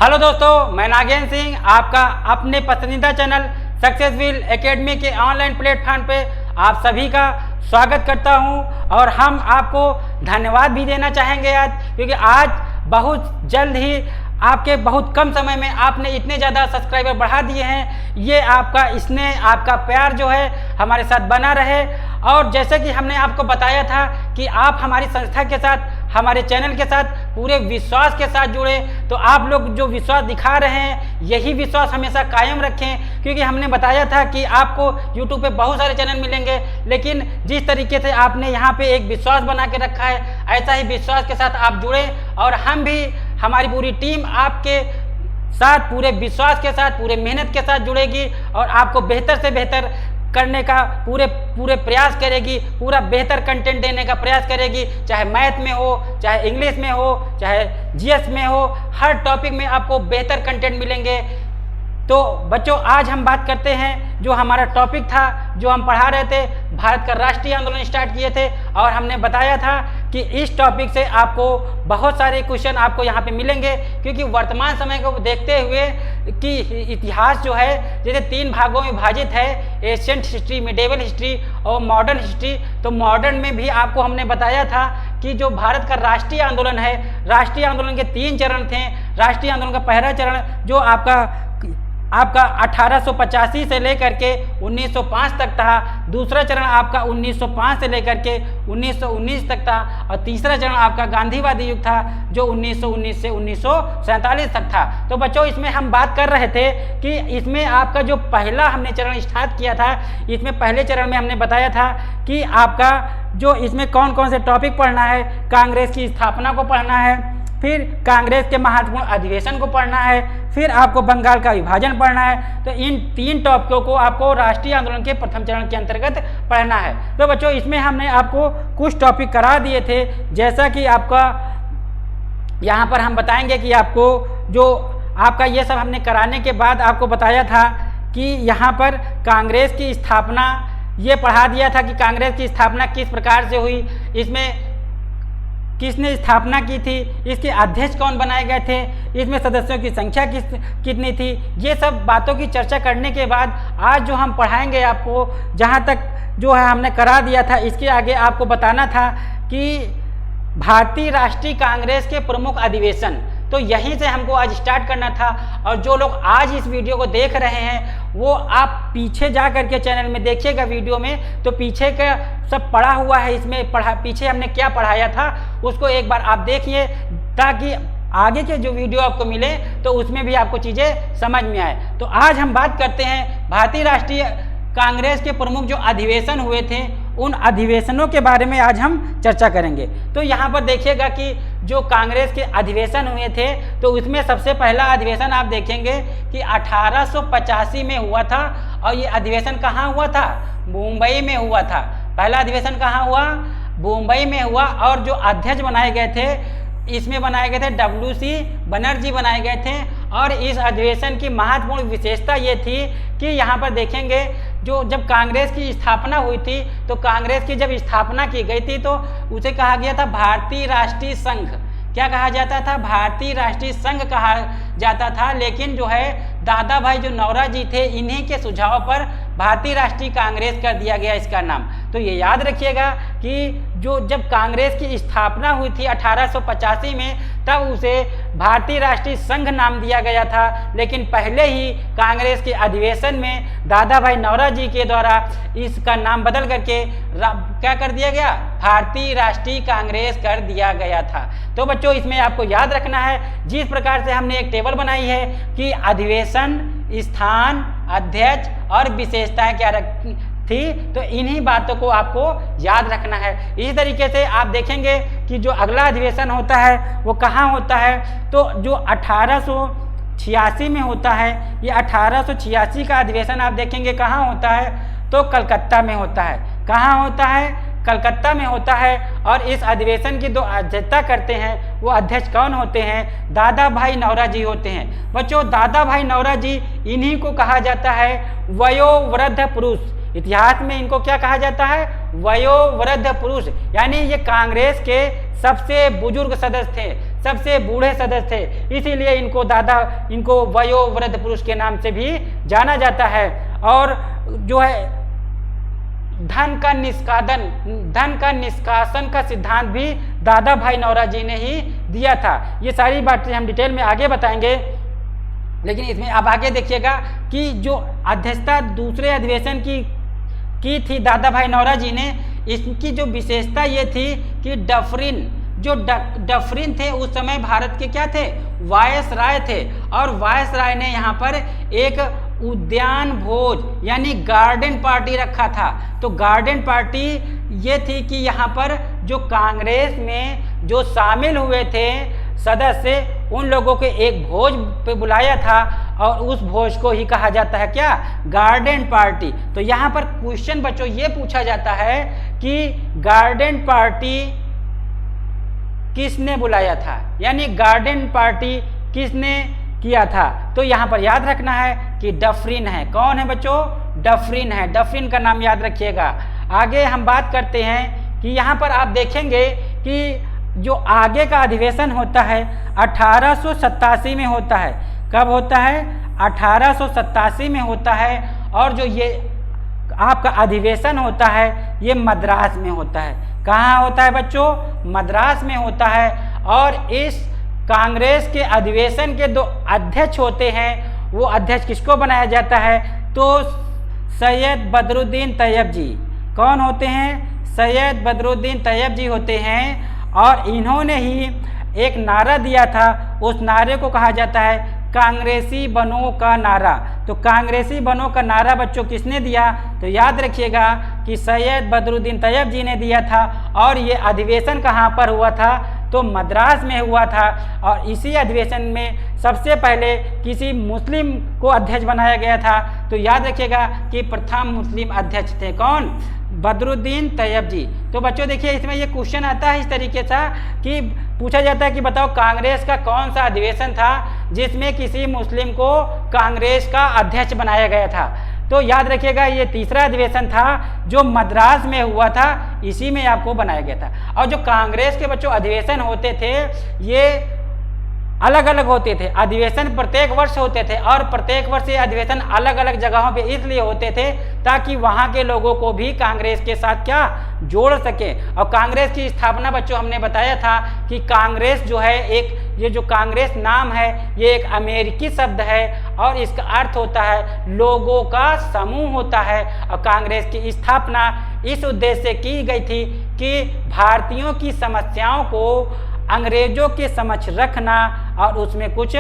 Hello दोस्तों, मैं नागेंद्र सिंह आपका अपने पसंदीदा चैनल सक्सेसफुल एकेडमी के ऑनलाइन प्लेटफॉर्म पे आप सभी का स्वागत करता हूं और हम आपको धन्यवाद भी देना चाहेंगे आज, क्योंकि आज बहुत जल्द ही आपके बहुत कम समय में आपने इतने ज़्यादा सब्सक्राइबर बढ़ा दिए हैं। ये आपका स्नेह, आपका प्यार जो है हमारे साथ बना रहे। और जैसे कि हमने आपको बताया था कि आप हमारी संस्था के साथ, हमारे चैनल के साथ पूरे विश्वास के साथ जुड़े, तो आप लोग जो विश्वास दिखा रहे हैं यही विश्वास हमेशा कायम रखें, क्योंकि हमने बताया था कि आपको YouTube पे बहुत सारे चैनल मिलेंगे, लेकिन जिस तरीके से आपने यहाँ पे एक विश्वास बना के रखा है, ऐसा ही विश्वास के साथ आप जुड़े और हम भी, हमारी पूरी टीम आपके साथ पूरे विश्वास के साथ, पूरे मेहनत के साथ जुड़ेगी और आपको बेहतर से बेहतर करने का पूरे प्रयास करेगी, पूरा बेहतर कंटेंट देने का प्रयास करेगी, चाहे मैथ में हो, चाहे इंग्लिश में हो, चाहे जीएस में हो, हर टॉपिक में आपको बेहतर कंटेंट मिलेंगे। तो बच्चों, आज हम बात करते हैं, जो हमारा टॉपिक था, जो हम पढ़ा रहे थे, भारत का राष्ट्रीय आंदोलन स्टार्ट किए थे और हमने बताया था कि इस टॉपिक से आपको बहुत सारे क्वेश्चन आपको यहाँ पे मिलेंगे, क्योंकि वर्तमान समय को देखते हुए कि इतिहास जो है जैसे 3 भागों में विभाजित है, एशियंट हिस्ट्री, मिडेवल हिस्ट्री और मॉडर्न हिस्ट्री। तो मॉडर्न में भी आपको हमने बताया था कि जो भारत का राष्ट्रीय आंदोलन है, राष्ट्रीय आंदोलन के 3 चरण थे। राष्ट्रीय आंदोलन का पहला चरण जो आपका 1885 से लेकर के 1905 तक था, दूसरा चरण आपका 1905 से लेकर के 1919 तक था और तीसरा चरण आपका गांधीवादी युग था जो 1919 से 1947 तक था। तो बच्चों, इसमें हम बात कर रहे थे कि इसमें आपका जो पहला हमने चरण स्टार्ट किया था, इसमें पहले चरण में हमने बताया था कि आपका जो इसमें कौन कौन से टॉपिक पढ़ना है, कांग्रेस की स्थापना को पढ़ना है, फिर कांग्रेस के महत्वपूर्ण अधिवेशन को पढ़ना है, फिर आपको बंगाल का विभाजन पढ़ना है। तो इन 3 टॉपिकों को आपको राष्ट्रीय आंदोलन के प्रथम चरण के अंतर्गत पढ़ना है। तो बच्चों, इसमें हमने आपको कुछ टॉपिक करा दिए थे, जैसा कि आपका यहाँ पर हम बताएंगे कि आपको जो आपका ये सब हमने कराने के बाद आपको बताया था कि यहाँ पर कांग्रेस की स्थापना, ये पढ़ा दिया था कि कांग्रेस की स्थापना किस प्रकार से हुई, इसमें किसने स्थापना की थी, इसके अध्यक्ष कौन बनाए गए थे, इसमें सदस्यों की संख्या कितनी थी। ये सब बातों की चर्चा करने के बाद आज जो हम पढ़ाएंगे आपको, जहाँ तक जो है हमने करा दिया था, इसके आगे आपको बताना था कि भारतीय राष्ट्रीय कांग्रेस के प्रमुख अधिवेशन, तो यहीं से हमको आज स्टार्ट करना था। और जो लोग आज इस वीडियो को देख रहे हैं वो आप पीछे जा करके चैनल में देखिएगा, वीडियो में तो पीछे का सब पढ़ा हुआ है, इसमें पीछे हमने क्या पढ़ाया था उसको एक बार आप देखिए, ताकि आगे के जो वीडियो आपको मिले तो उसमें भी आपको चीज़ें समझ में आए। तो आज हम बात करते हैं भारतीय राष्ट्रीय कांग्रेस के प्रमुख जो अधिवेशन हुए थे, उन अधिवेशनों के बारे में आज हम चर्चा करेंगे। तो यहाँ पर देखिएगा कि जो कांग्रेस के अधिवेशन हुए थे, तो उसमें सबसे पहला अधिवेशन आप देखेंगे कि 1885 में हुआ था और ये अधिवेशन कहाँ हुआ था? मुंबई में हुआ था। पहला अधिवेशन कहाँ हुआ? मुंबई में हुआ। और जो अध्यक्ष बनाए गए थे, इसमें बनाए गए थे WC बनर्जी बनाए गए थे। और इस अधिवेशन की महत्वपूर्ण विशेषता ये थी कि यहाँ पर देखेंगे, जो जब कांग्रेस की स्थापना हुई थी, तो कांग्रेस की जब स्थापना की गई थी तो उसे कहा गया था भारतीय राष्ट्रीय संघ। क्या कहा जाता था? भारतीय राष्ट्रीय संघ कहा जाता था। लेकिन जो है दादा भाई जो नौरोजी थे, इन्हीं के सुझाव पर भारतीय राष्ट्रीय कांग्रेस कर दिया गया इसका नाम। तो ये याद रखिएगा कि जो जब कांग्रेस की स्थापना हुई थी 1885 में, तब उसे भारतीय राष्ट्रीय संघ नाम दिया गया था। लेकिन पहले ही कांग्रेस के अधिवेशन में दादा भाई नौरोजी के द्वारा इसका नाम बदल करके क्या कर दिया गया? भारतीय राष्ट्रीय कांग्रेस कर दिया गया था। तो बच्चों, इसमें आपको याद रखना है, जिस प्रकार से हमने एक टेबल बनाई है कि अधिवेशन, स्थान, अध्यक्ष और विशेषताएं क्या थी, तो इन्हीं बातों को आपको याद रखना है। इसी तरीके से आप देखेंगे कि जो अगला अधिवेशन होता है वो कहाँ होता है, तो जो 1886 में होता है। ये 1886 का अधिवेशन आप देखेंगे कहाँ होता है, तो कलकत्ता में होता है। कहाँ होता है? कलकत्ता में होता है। और इस अधिवेशन की जो अध्यक्षता करते हैं वो अध्यक्ष कौन होते हैं? दादा भाई नौरोजी होते हैं। बच्चों, दादा भाई नौरोजी, इन्हीं को कहा जाता है वयोवृद्ध पुरुष। इतिहास में इनको क्या कहा जाता है? वयोवृद्ध पुरुष। यानी ये कांग्रेस के सबसे बुजुर्ग सदस्य थे, सबसे बूढ़े सदस्य थे, इसीलिए इनको वयोवृद्ध पुरुष के नाम से भी जाना जाता है। और जो है धन का निष्कासन का सिद्धांत भी दादा भाई नौरोजी ने ही दिया था। ये सारी बातें हम डिटेल में आगे बताएंगे, लेकिन इसमें आप आगे देखिएगा कि जो अध्यक्षता दूसरे अधिवेशन की थी दादा भाई नौरोजी ने, इसकी जो विशेषता ये थी कि डफरिन थे उस समय भारत के क्या थे, वायसराय थे। और वायसराय ने यहाँ पर एक उद्यान भोज यानी गार्डन पार्टी रखा था। तो गार्डन पार्टी ये थी कि यहाँ पर जो कांग्रेस में जो शामिल हुए थे सदस्य, उन लोगों के एक भोज पे बुलाया था और उस भोज को ही कहा जाता है क्या, गार्डन पार्टी। तो यहाँ पर क्वेश्चन बच्चों ये पूछा जाता है कि गार्डन पार्टी किसने बुलाया था, यानी गार्डन पार्टी किसने किया था। तो यहाँ पर याद रखना है कि डफरिन है। कौन है बच्चों, डफरिन है। डफरिन का नाम याद रखिएगा। आगे हम बात करते हैं कि यहाँ पर आप देखेंगे कि जो आगे का अधिवेशन होता है 1887 में होता है। कब होता है, 1887 में होता है। और जो ये आपका अधिवेशन होता है ये मद्रास में होता है। कहाँ होता है बच्चों, मद्रास में होता है। और इस कांग्रेस के अधिवेशन के दो अध्यक्ष होते हैं, वो अध्यक्ष किसको बनाया जाता है, तो सैयद बदरुद्दीन तैयब जी। कौन होते हैं, सैयद बदरुद्दीन तैयब जी होते हैं। और इन्होंने ही एक नारा दिया था, उस नारे को कहा जाता है कांग्रेसी बनो का नारा। तो कांग्रेसी बनो का नारा बच्चों किसने दिया, तो याद रखिएगा कि सैयद बदरुद्दीन तैयब जी ने दिया था। और ये अधिवेशन कहाँ पर हुआ था, तो मद्रास में हुआ था। और इसी अधिवेशन में सबसे पहले किसी मुस्लिम को अध्यक्ष बनाया गया था। तो याद रखिएगा कि प्रथम मुस्लिम अध्यक्ष थे कौन, बदरुद्दीन तैयब जी। तो बच्चों देखिए इसमें ये क्वेश्चन आता है इस तरीके से कि पूछा जाता है कि बताओ कांग्रेस का कौन सा अधिवेशन था जिसमें किसी मुस्लिम को कांग्रेस का अध्यक्ष बनाया गया था। तो याद रखिएगा ये तीसरा अधिवेशन था जो मद्रास में हुआ था, इसी में आपको बनाया गया था। और जो कांग्रेस के बच्चों अधिवेशन होते थे ये अलग अलग होते थे। अधिवेशन प्रत्येक वर्ष होते थे और प्रत्येक वर्ष ये अधिवेशन अलग अलग जगहों पे इसलिए होते थे ताकि वहाँ के लोगों को भी कांग्रेस के साथ क्या जोड़ सके। और कांग्रेस की स्थापना बच्चों हमने बताया था कि कांग्रेस जो है एक, ये जो कांग्रेस नाम है ये एक अमेरिकी शब्द है और इसका अर्थ होता है लोगों का समूह होता है। और कांग्रेस की स्थापना इस उद्देश्य से की गई थी कि भारतीयों की समस्याओं को अंग्रेजों के समक्ष रखना और उसमें कुछ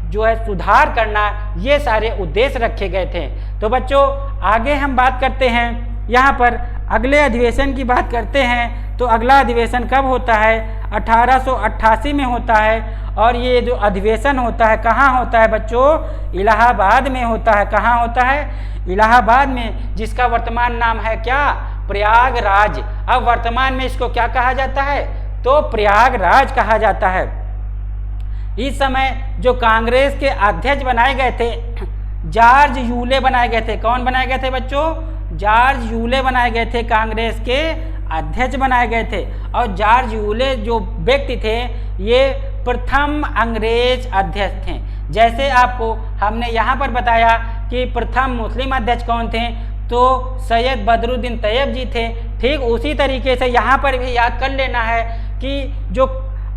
जो है सुधार करना, ये सारे उद्देश्य रखे गए थे। तो बच्चों आगे हम बात करते हैं, यहाँ पर अगले अधिवेशन की बात करते हैं। तो अगला अधिवेशन कब होता है, 1888 में होता है। और ये जो अधिवेशन होता है कहाँ होता है बच्चों, इलाहाबाद में होता है। कहाँ होता है, इलाहाबाद में, जिसका वर्तमान नाम है क्या, प्रयागराज। अब वर्तमान में इसको क्या कहा जाता है, तो प्रयागराज कहा जाता है। इस समय जो कांग्रेस के अध्यक्ष बनाए गए थे जॉर्ज यूले बनाए गए थे। कौन बनाए गए थे बच्चों, जॉर्ज यूले बनाए गए थे, कांग्रेस के अध्यक्ष बनाए गए थे। और जॉर्ज यूले जो व्यक्ति थे ये प्रथम अंग्रेज अध्यक्ष थे। जैसे आपको हमने यहाँ पर बताया कि प्रथम मुस्लिम अध्यक्ष कौन थे, तो सैयद बदरुद्दीन तैयब जी थे। ठीक उसी तरीके से यहाँ पर भी याद कर लेना है कि जो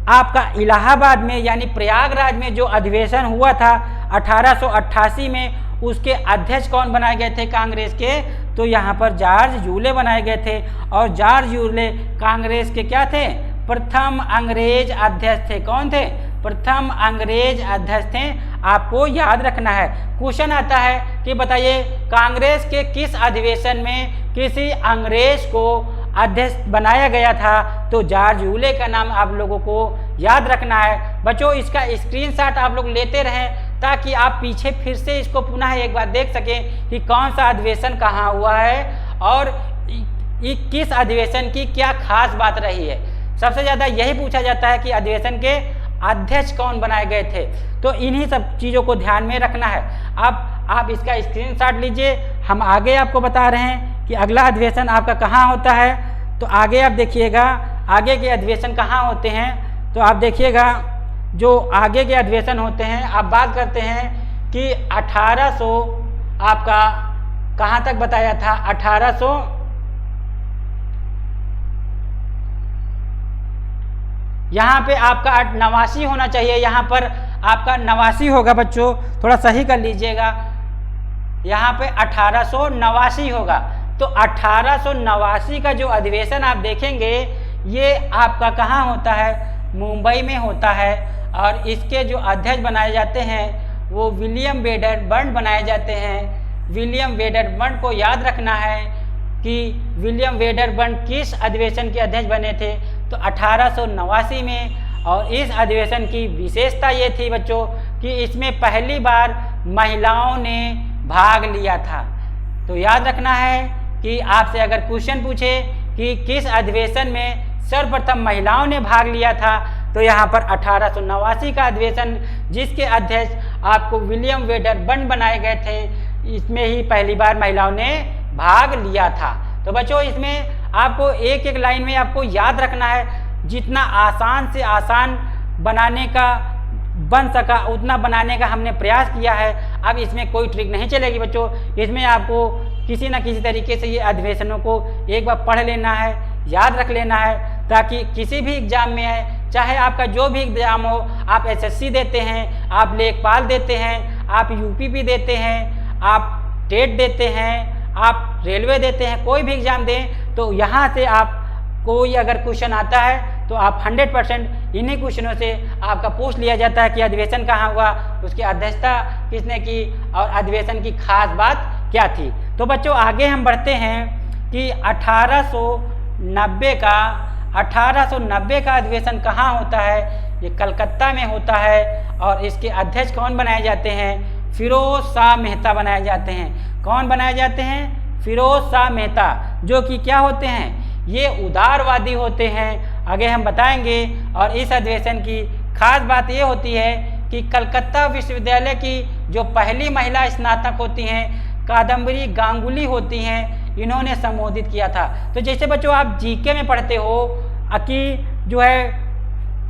आपका इलाहाबाद में यानी प्रयागराज में जो अधिवेशन हुआ था 1888 में, उसके अध्यक्ष कौन बनाए गए थे कांग्रेस के, तो यहाँ पर जॉर्ज यूले बनाए गए थे। और जॉर्ज यूले कांग्रेस के क्या थे, प्रथम अंग्रेज अध्यक्ष थे। कौन थे, प्रथम अंग्रेज अध्यक्ष थे। आपको याद रखना है। क्वेश्चन आता है कि बताइए कांग्रेस के किस अधिवेशन में किसी अंग्रेज को अध्यक्ष बनाया गया था, तो जॉर्ज यूले का नाम आप लोगों को याद रखना है। बच्चों इसका स्क्रीनशॉट आप लोग लेते रहें ताकि आप पीछे फिर से इसको पुनः एक बार देख सकें कि कौन सा अधिवेशन कहाँ हुआ है और किस अधिवेशन की क्या खास बात रही है। सबसे ज़्यादा यही पूछा जाता है कि अधिवेशन के अध्यक्ष कौन बनाए गए थे। तो इन्हीं सब चीज़ों को ध्यान में रखना है। अब आप इसका स्क्रीनशॉट लीजिए, हम आगे आपको बता रहे हैं कि अगला अधिवेशन आपका कहाँ होता है। तो आगे आप देखिएगा आगे के अधिवेशन कहाँ होते हैं। तो आप देखिएगा जो आगे के अधिवेशन होते हैं, अब बात करते हैं कि 1800 आपका कहाँ तक बताया था, 1800 यहाँ पे आपका 89 होना चाहिए, यहाँ पर आपका 89 होगा बच्चों, थोड़ा सही कर लीजिएगा, यहाँ पे 1889 होगा। तो 1889 का जो अधिवेशन आप देखेंगे ये आपका कहाँ होता है, मुंबई में होता है। और इसके जो अध्यक्ष बनाए जाते हैं वो विलियम वेडरबर्न बनाए जाते हैं। विलियम वेडरबर्न को याद रखना है कि विलियम वेडरबर्न किस अधिवेशन के अध्यक्ष बने थे, तो 1889 में। और इस अधिवेशन की विशेषता ये थी बच्चों कि इसमें पहली बार महिलाओं ने भाग लिया था। तो याद रखना है कि आपसे अगर क्वेश्चन पूछे कि किस अधिवेशन में सर्वप्रथम महिलाओं ने भाग लिया था, तो यहाँ पर 1889 का अधिवेशन जिसके अध्यक्ष आपको विलियम वेडरबर्न बनाए गए थे, इसमें ही पहली बार महिलाओं ने भाग लिया था। तो बच्चों इसमें आपको एक एक लाइन में आपको याद रखना है, जितना आसान से आसान बनाने का बन सका उतना बनाने का हमने प्रयास किया है। अब इसमें कोई ट्रिक नहीं चलेगी बच्चों, इसमें आपको किसी न किसी तरीके से ये अधिवेशनों को एक बार पढ़ लेना है, याद रख लेना है, ताकि किसी भी एग्जाम में है, चाहे आपका जो भी एग्जाम हो, आप एसएससी देते हैं, आप लेखपाल देते हैं, आप यूपीपी देते हैं, आप टेट देते हैं, आप रेलवे देते हैं, कोई भी एग्जाम दें, तो यहाँ से आप कोई अगर क्वेश्चन आता है तो आप 100% इन्हीं क्वेश्चनों से आपका पूछ लिया जाता है कि अधिवेशन कहाँ हुआ, उसकी अध्यक्षता किसने की और अधिवेशन की खास बात क्या थी। तो बच्चों आगे हम बढ़ते हैं कि 1890 का अधिवेशन कहाँ होता है, ये कलकत्ता में होता है। और इसके अध्यक्ष कौन बनाए जाते हैं, फिरोज शाह मेहता बनाए जाते हैं। कौन बनाए जाते हैं, फिरोज शाह मेहता, जो कि क्या होते हैं, ये उदारवादी होते हैं, आगे हम बताएंगे। और इस अधिवेशन की खास बात ये होती है कि कलकत्ता विश्वविद्यालय की जो पहली महिला स्नातक होती हैं कादम्बरी गांगुली होती हैं, इन्होंने संबोधित किया था। तो जैसे बच्चों आप जीके में पढ़ते हो कि जो है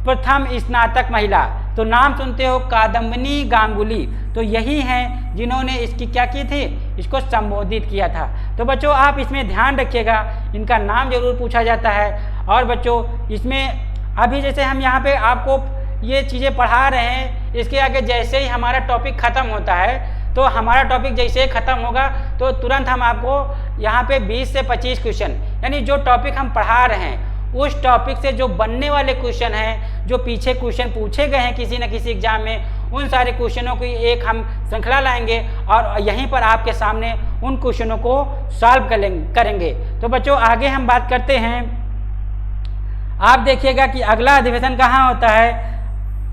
प्रथम स्नातक महिला, तो नाम सुनते हो कादम्बरी गांगुली, तो यही हैं जिन्होंने इसकी क्या की थी, इसको संबोधित किया था। तो बच्चों आप इसमें ध्यान रखिएगा, इनका नाम जरूर पूछा जाता है। और बच्चों इसमें अभी जैसे हम यहाँ पे आपको ये चीज़ें पढ़ा रहे हैं, इसके आगे जैसे ही हमारा टॉपिक ख़त्म होता है, तो हमारा टॉपिक जैसे ही ख़त्म होगा तो तुरंत हम आपको यहाँ पे 20 से 25 क्वेश्चन, यानी जो टॉपिक हम पढ़ा रहे हैं उस टॉपिक से जो बनने वाले क्वेश्चन हैं, जो पीछे क्वेश्चन पूछे गए हैं किसी न किसी एग्जाम में, उन सारे क्वेश्चनों की एक हम श्रृंखला लाएंगे और यहीं पर आपके सामने उन क्वेश्चनों को सॉल्व करेंगे। तो बच्चों आगे हम बात करते हैं। आप देखिएगा कि अगला अधिवेशन कहाँ होता है।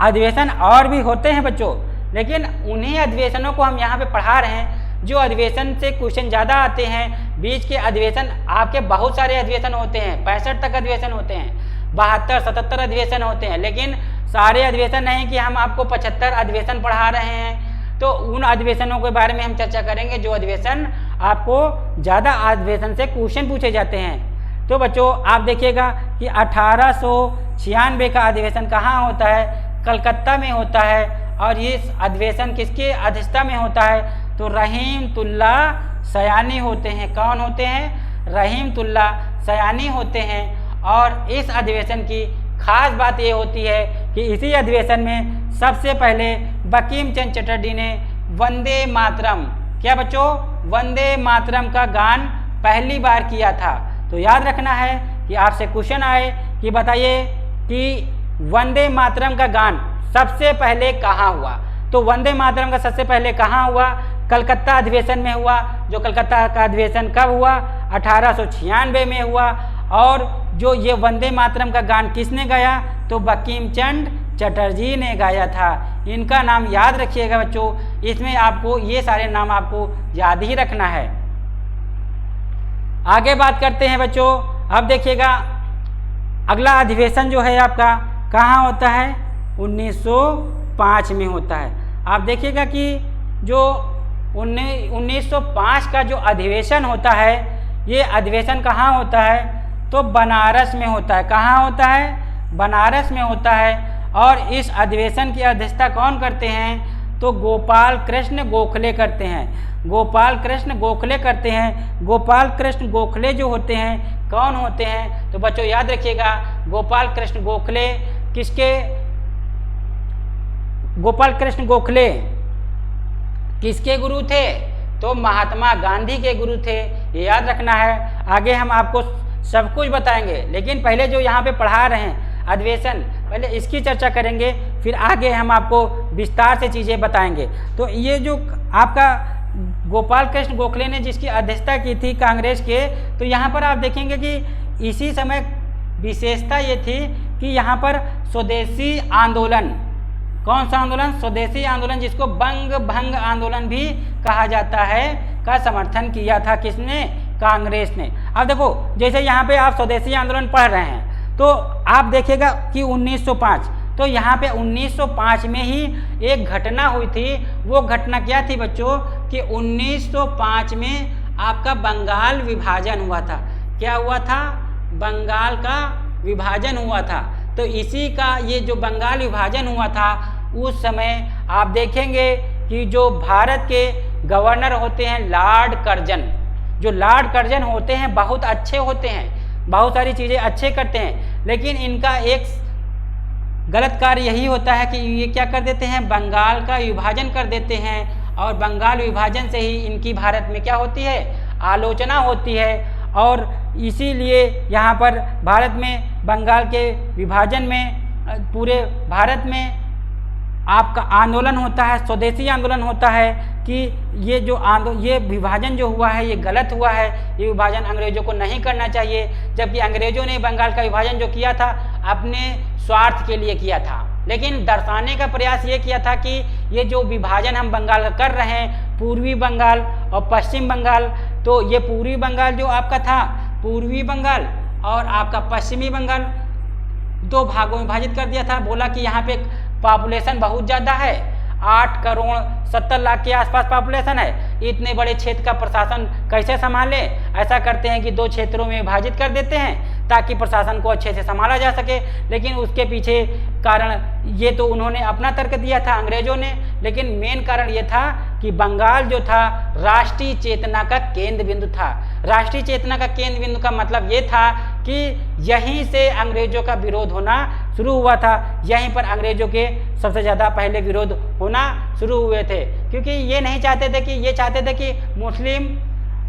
अधिवेशन और भी होते हैं बच्चों, लेकिन उन्हीं अधिवेशनों को हम यहाँ पे पढ़ा रहे हैं जो अधिवेशन से क्वेश्चन ज़्यादा आते हैं। बीच के अधिवेशन आपके बहुत सारे अधिवेशन होते हैं, 65 तक अधिवेशन होते हैं, 72, 77 अधिवेशन होते हैं, लेकिन सारे अधिवेशन नहीं कि हम आपको 75 अधिवेशन पढ़ा रहे हैं। तो उन अधिवेशनों के बारे में हम चर्चा करेंगे जो अधिवेशन आपको ज़्यादा अधिवेशन से क्वेश्चन पूछे जाते हैं। तो बच्चों आप देखिएगा कि 1896 का अधिवेशन कहाँ होता है, कलकत्ता में होता है। और ये अधिवेशन किसके अध्यक्षता में होता है, तो रहीमतुल्ला सयानी होते हैं। कौन होते हैं, रहीमतुल्ला सयानी होते हैं। और इस अधिवेशन की खास बात ये होती है कि इसी अधिवेशन में सबसे पहले बंकिम चंद्र चटर्जी ने वंदे मातरम, क्या बच्चों, वंदे मातरम का गान पहली बार किया था। तो याद रखना है कि आपसे क्वेश्चन आए कि बताइए कि वंदे मातरम का गान सबसे पहले कहाँ हुआ, तो वंदे मातरम का सबसे पहले कहाँ हुआ, कलकत्ता अधिवेशन में हुआ। जो कलकत्ता का अधिवेशन कब हुआ, 1896 में हुआ। और जो ये वंदे मातरम का गान किसने गाया, तो बंकिम चंद्र चटर्जी ने गाया था। इनका नाम याद रखिएगा बच्चों, इसमें आपको ये सारे नाम आपको याद ही रखना है। आगे बात करते हैं बच्चों। अब देखिएगा अगला अधिवेशन जो है आपका कहाँ होता है, 1905 में होता है। आप देखिएगा कि जो 1905 का जो अधिवेशन होता है, ये अधिवेशन कहाँ होता है, तो बनारस में होता है। कहाँ होता है, बनारस में होता है। और इस अधिवेशन की अध्यक्षता कौन करते हैं? तो गोपाल कृष्ण गोखले करते हैं। गोपाल कृष्ण गोखले करते हैं। गोपाल कृष्ण गोखले जो होते हैं कौन होते हैं? तो बच्चों याद रखिएगा, गोपाल कृष्ण गोखले गोपाल कृष्ण गोखले किसके गुरु थे? तो महात्मा गांधी के गुरु थे, ये याद रखना है। आगे हम आपको सब कुछ बताएंगे, लेकिन पहले जो यहाँ पे पढ़ा रहे हैं अधिवेशन, पहले इसकी चर्चा करेंगे, फिर आगे हम आपको विस्तार से चीज़ें बताएंगे। तो ये जो आपका गोपाल कृष्ण गोखले ने जिसकी अध्यक्षता की थी कांग्रेस के, तो यहाँ पर आप देखेंगे कि इसी समय विशेषता ये थी कि यहाँ पर स्वदेशी आंदोलन, कौन सा आंदोलन? स्वदेशी आंदोलन, जिसको बंग भंग आंदोलन भी कहा जाता है, का समर्थन किया था किसने? कांग्रेस ने। अब देखो, जैसे यहाँ पे आप स्वदेशी आंदोलन पढ़ रहे हैं तो आप देखिएगा कि 1905, तो यहाँ पे 1905 में ही एक घटना हुई थी। वो घटना क्या थी बच्चों? कि 1905 में आपका बंगाल विभाजन हुआ था। क्या हुआ था? बंगाल का विभाजन हुआ था। तो इसी का ये जो बंगाल विभाजन हुआ था, उस समय आप देखेंगे कि जो भारत के गवर्नर होते हैं लॉर्ड कर्जन, जो लॉर्ड कर्जन होते हैं बहुत अच्छे होते हैं, बहुत सारी चीज़ें अच्छे करते हैं, लेकिन इनका एक गलत कार्य यही होता है कि ये क्या कर देते हैं? बंगाल का विभाजन कर देते हैं, और बंगाल विभाजन से ही इनकी भारत में क्या होती है? आलोचना होती है। और इसीलिए यहाँ पर भारत में बंगाल के विभाजन में पूरे भारत में आपका आंदोलन होता है, स्वदेशी आंदोलन होता है कि ये विभाजन जो हुआ है ये गलत हुआ है, ये विभाजन अंग्रेजों को नहीं करना चाहिए। जबकि अंग्रेजों ने बंगाल का विभाजन जो किया था अपने स्वार्थ के लिए किया था, लेकिन दर्शाने का प्रयास ये किया था कि ये जो विभाजन हम बंगाल का कर रहे हैं, पूर्वी बंगाल और पश्चिम बंगाल, तो ये पूर्वी बंगाल जो आपका था, पूर्वी बंगाल और आपका पश्चिमी बंगाल, दो भागों में विभाजित कर दिया था। बोला कि यहाँ पे पॉपुलेशन बहुत ज़्यादा है, 8 करोड़ 70 लाख के आसपास पॉपुलेशन है, इतने बड़े क्षेत्र का प्रशासन कैसे संभाले? ऐसा करते हैं कि 2 क्षेत्रों में विभाजित कर देते हैं ताकि प्रशासन को अच्छे से संभाला जा सके। लेकिन उसके पीछे कारण ये तो उन्होंने अपना तर्क दिया था अंग्रेजों ने, लेकिन मेन कारण ये था कि बंगाल जो था राष्ट्रीय चेतना का केंद्र बिंदु था। राष्ट्रीय चेतना का केंद्र बिंदु का मतलब ये था कि यहीं से अंग्रेजों का विरोध होना शुरू हुआ था, यहीं पर अंग्रेजों के सबसे ज़्यादा पहले विरोध होना शुरू हुए थे, क्योंकि ये नहीं चाहते थे कि ये चाहते थे कि मुस्लिम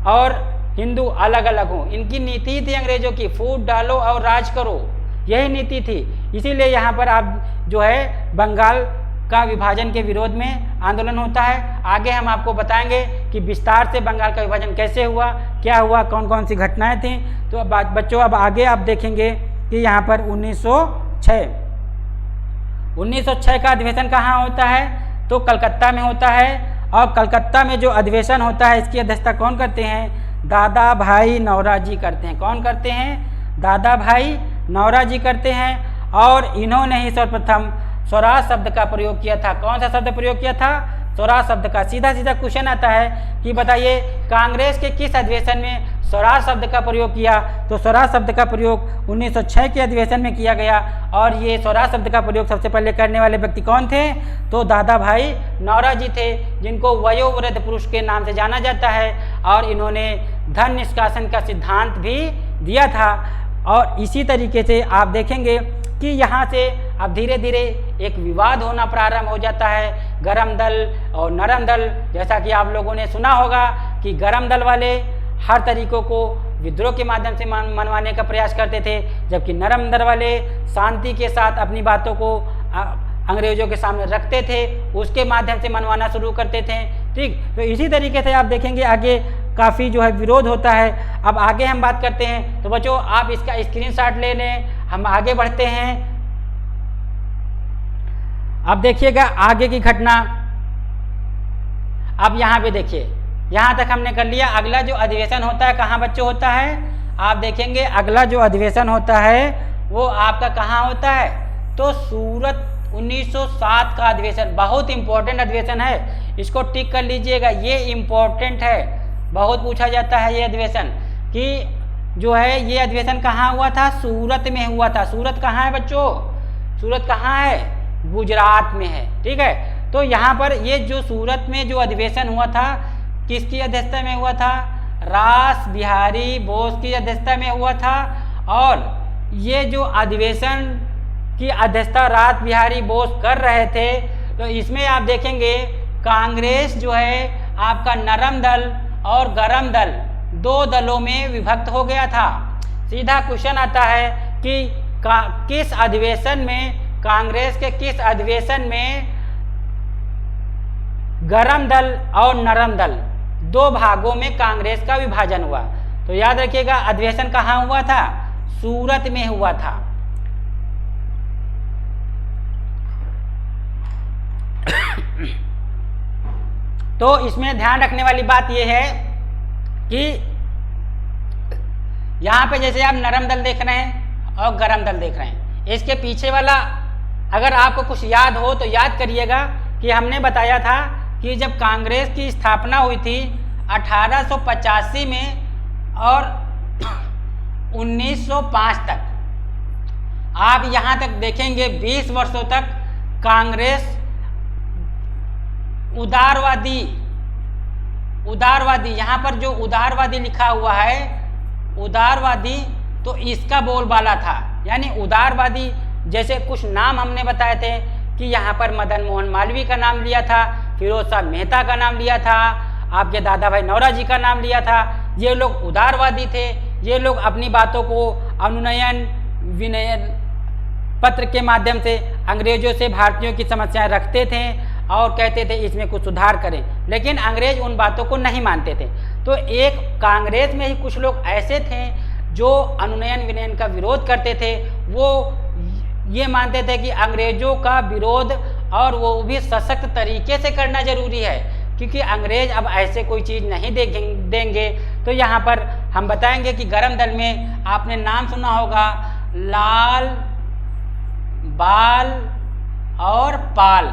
और हिंदू अलग अलग हों। इनकी नीति थी अंग्रेजों की, फूट डालो और राज करो, यही नीति थी। इसीलिए यहाँ पर आप जो है बंगाल का विभाजन के विरोध में आंदोलन होता है। आगे हम आपको बताएंगे कि विस्तार से बंगाल का विभाजन कैसे हुआ, क्या हुआ, कौन कौन सी घटनाएं थीं। तो अब बच्चों अब आगे आप देखेंगे कि यहाँ पर 1906 का अधिवेशन कहाँ होता है? तो कलकत्ता में होता है। और कलकत्ता में जो अधिवेशन होता है इसकी अध्यक्षता कौन करते हैं? दादा भाई नौरोजी करते हैं। कौन करते हैं? दादा भाई नौरोजी करते हैं। और इन्होंने ही सर्वप्रथम स्वराज शब्द का प्रयोग किया था। कौन सा शब्द प्रयोग किया था? स्वराज शब्द का। सीधा सीधा क्वेश्चन आता है कि बताइए कांग्रेस के किस अधिवेशन में स्वराज शब्द का प्रयोग किया? तो स्वराज शब्द का प्रयोग 1906 के अधिवेशन में किया गया। और ये स्वराज शब्द का प्रयोग सबसे पहले करने वाले व्यक्ति कौन थे? तो दादा भाई नौरोजी थे, जिनको वयोवृद्ध पुरुष के नाम से जाना जाता है। और इन्होंने धन निष्कासन का सिद्धांत भी दिया था। और इसी तरीके से आप देखेंगे कि यहाँ से अब धीरे धीरे एक विवाद होना प्रारंभ हो जाता है, गरम दल और नरम दल। जैसा कि आप लोगों ने सुना होगा कि गरम दल वाले हर तरीकों को विद्रोह के माध्यम से मनवाने का प्रयास करते थे, जबकि नरम दल वाले शांति के साथ अपनी बातों को अंग्रेजों के सामने रखते थे, उसके माध्यम से मनवाना शुरू करते थे। ठीक, तो इसी तरीके से आप देखेंगे आगे काफ़ी जो है विरोध होता है। अब आगे हम बात करते हैं, तो बच्चों आप इसका स्क्रीनशॉट ले लें, हम आगे बढ़ते हैं। अब देखिएगा आगे की घटना। अब यहाँ पे देखिए, यहाँ तक हमने कर लिया। अगला जो अधिवेशन होता है कहाँ बच्चों होता है? आप देखेंगे अगला जो अधिवेशन होता है वो आपका कहाँ होता है? तो सूरत 1907 का अधिवेशन। बहुत इंपॉर्टेंट अधिवेशन है, इसको टिक कर लीजिएगा, ये इम्पोर्टेंट है, बहुत पूछा जाता है ये अधिवेशन कि जो है ये अधिवेशन कहाँ हुआ था? सूरत में हुआ था। सूरत कहाँ है बच्चों? सूरत कहाँ है? गुजरात में है। ठीक है, तो यहाँ पर ये जो सूरत में जो अधिवेशन हुआ था, किसकी अध्यक्षता में हुआ था? रास बिहारी बोस की अध्यक्षता में हुआ था। और ये जो अधिवेशन की अध्यक्षता रास बिहारी बोस कर रहे थे, तो इसमें आप देखेंगे कांग्रेस जो है आपका नरम दल और गरम दल, दो दलों में विभक्त हो गया था। सीधा क्वेश्चन आता है कि किस अधिवेशन में, कांग्रेस के किस अधिवेशन में गरम दल और नरम दल दो भागों में कांग्रेस का विभाजन हुआ? तो याद रखिएगा अधिवेशन कहाँ हुआ था? सूरत में हुआ था। तो इसमें ध्यान रखने वाली बात यह है कि यहाँ पे जैसे आप नरम दल देख रहे हैं और गरम दल देख रहे हैं, इसके पीछे वाला अगर आपको कुछ याद हो तो याद करिएगा कि हमने बताया था कि जब कांग्रेस की स्थापना हुई थी 1885 में और 1905 तक, आप यहाँ तक देखेंगे 20 वर्षों तक कांग्रेस उदारवादी, यहाँ पर जो उदारवादी लिखा हुआ है, उदारवादी, तो इसका बोलबाला था। यानी उदारवादी, जैसे कुछ नाम हमने बताए थे कि यहाँ पर मदन मोहन मालवीय का नाम लिया था, फिरोज शाह मेहता का नाम लिया था, आपके दादा भाई नौरोजी का नाम लिया था। ये लोग उदारवादी थे। ये लोग अपनी बातों को अनुनयन विनयन पत्र के माध्यम से अंग्रेजों से भारतीयों की समस्याएं रखते थे और कहते थे इसमें कुछ सुधार करें, लेकिन अंग्रेज उन बातों को नहीं मानते थे। तो एक कांग्रेस में ही कुछ लोग ऐसे थे जो अनुनयन विनयन का विरोध करते थे। वो ये मानते थे कि अंग्रेजों का विरोध और वो भी सशक्त तरीके से करना जरूरी है, क्योंकि अंग्रेज अब ऐसे कोई चीज़ नहीं देंगे। तो यहाँ पर हम बताएंगे कि गरम दल में आपने नाम सुना होगा लाल, बाल और पाल।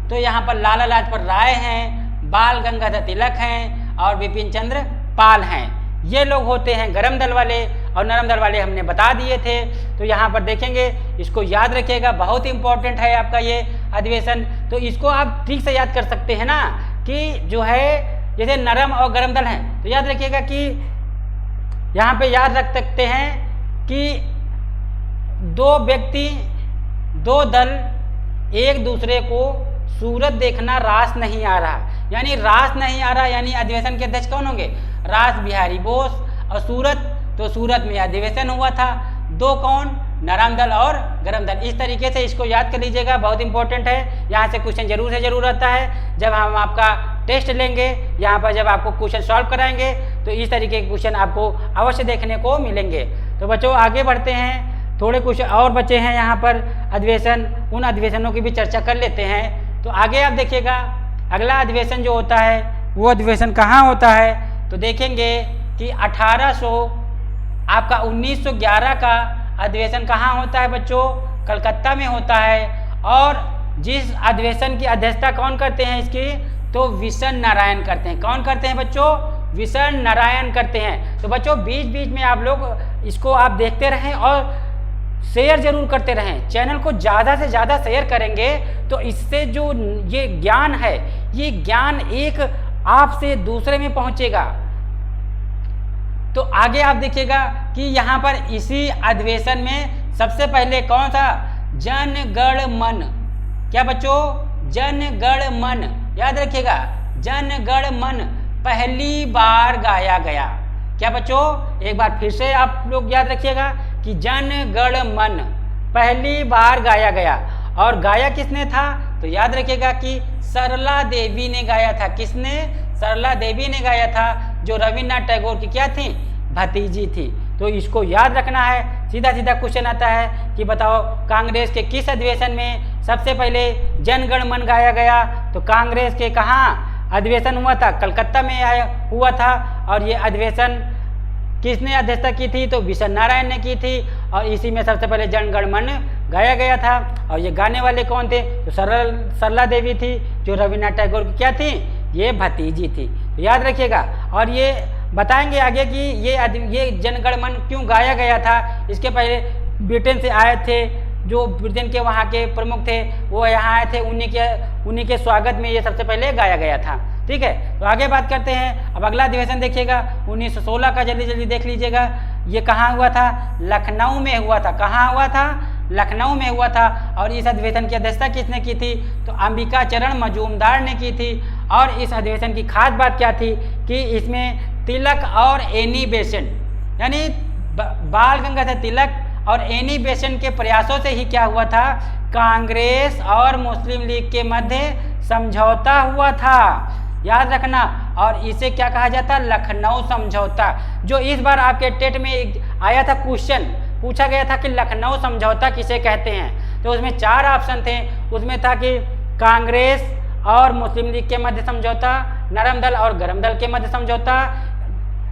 तो यहाँ पर लाला लाजपत राय हैं, बाल गंगाधर तिलक हैं और बिपिन चंद्र पाल हैं। ये लोग होते हैं गरम दल वाले, और नरम दल वाले हमने बता दिए थे। तो यहाँ पर देखेंगे, इसको याद रखिएगा, बहुत इंपॉर्टेंट है आपका ये अधिवेशन। तो इसको आप ठीक से याद कर सकते हैं ना कि जो है जैसे नरम और गरम दल हैं, तो याद रखिएगा कि यहाँ पे याद रख सकते हैं कि दो व्यक्ति, दो दल एक दूसरे को सूरत देखना रास नहीं आ रहा, यानी रास नहीं आ रहा, यानी अधिवेशन के अध्यक्ष कौन होंगे? रास बिहारी बोस। और सूरत, तो सूरत में अधिवेशन हुआ था, दो कौन? नरम दल और गरम दल। इस तरीके से इसको याद कर लीजिएगा, बहुत इंपॉर्टेंट है। यहाँ से क्वेश्चन जरूर से जरूर आता है जब हम आपका टेस्ट लेंगे, यहाँ पर जब आपको क्वेश्चन सॉल्व कराएंगे तो इस तरीके के क्वेश्चन आपको अवश्य देखने को मिलेंगे। तो बच्चों आगे बढ़ते हैं, थोड़े कुछ और बचे हैं यहाँ पर अधिवेशन, उन अधिवेशनों की भी चर्चा कर लेते हैं। तो आगे आप देखिएगा अगला अधिवेशन जो होता है वो अधिवेशन कहाँ होता है? तो देखेंगे कि 1911 का अधिवेशन कहाँ होता है बच्चों? कलकत्ता में होता है। और जिस अधिवेशन की अध्यक्षता कौन करते हैं इसकी? तो विशन नारायण करते हैं। कौन करते हैं बच्चों? विशन नारायण करते हैं। तो बच्चों बीच बीच में आप लोग इसको आप देखते रहें और शेयर जरूर करते रहें। चैनल को ज़्यादा से ज़्यादा शेयर करेंगे तो इससे जो ये ज्ञान है, ये ज्ञान एक आपसे दूसरे में पहुंचेगा। तो आगे आप देखिएगा कि यहाँ पर इसी अधिवेशन में सबसे पहले कौन सा? जन गण मन। क्या बच्चों? जन गण मन, याद रखिएगा, जन गण मन पहली बार गाया गया। क्या बच्चों? एक बार फिर से आप लोग याद रखिएगा कि जन गण मन पहली बार गाया गया। और गाया किसने था? तो याद रखिएगा कि सरला देवी ने गाया था। किसने? सरला देवी ने गाया था, जो रविन्द्रनाथ टैगोर की क्या थी? भतीजी थी। तो इसको याद रखना है। सीधा सीधा क्वेश्चन आता है कि बताओ कांग्रेस के किस अधिवेशन में सबसे पहले जनगण मन गाया गया? तो कांग्रेस के कहाँ अधिवेशन हुआ था? कलकत्ता में हुआ था। और ये अधिवेशन किसने अध्यक्षता की थी? तो विशन नारायण ने की थी। और इसी में सबसे पहले जनगण मन गाया गया था। और ये गाने वाले कौन थे? तो सरला देवी थी, जो रविन्द्रनाथ टैगोर की क्या थी? ये भतीजी थी। तो याद रखिएगा। और ये बताएंगे आगे कि ये जनगण मन क्यों गाया गया था। इसके पहले ब्रिटेन से आए थे जो ब्रिटेन के वहाँ के प्रमुख थे वो यहाँ आए थे, उन्हीं के स्वागत में ये सबसे पहले गाया गया था। ठीक है, तो आगे बात करते हैं। अब अगला अधिवेशन देखिएगा 1916 का, जल्दी जल्दी देख लीजिएगा। ये कहाँ हुआ था? लखनऊ में हुआ था। कहाँ हुआ था? लखनऊ में हुआ था। और इस अधिवेशन की अध्यक्षता किसने की थी? तो अंबिका चरण मजूमदार ने की थी। और इस अधिवेशन की खास बात क्या थी कि इसमें तिलक और एनी बेसेंट यानी बाल गंगाधर तिलक और एनी बेसेंट के प्रयासों से ही क्या हुआ था? कांग्रेस और मुस्लिम लीग के मध्य समझौता हुआ था, याद रखना। और इसे क्या कहा जाता? लखनऊ समझौता। जो इस बार आपके टेट में आया था, क्वेश्चन पूछा गया था कि लखनऊ समझौता किसे कहते हैं, तो उसमें 4 ऑप्शन थे। उसमें था कि कांग्रेस और मुस्लिम लीग के मध्य समझौता, नरम दल और गरम दल के मध्य समझौता,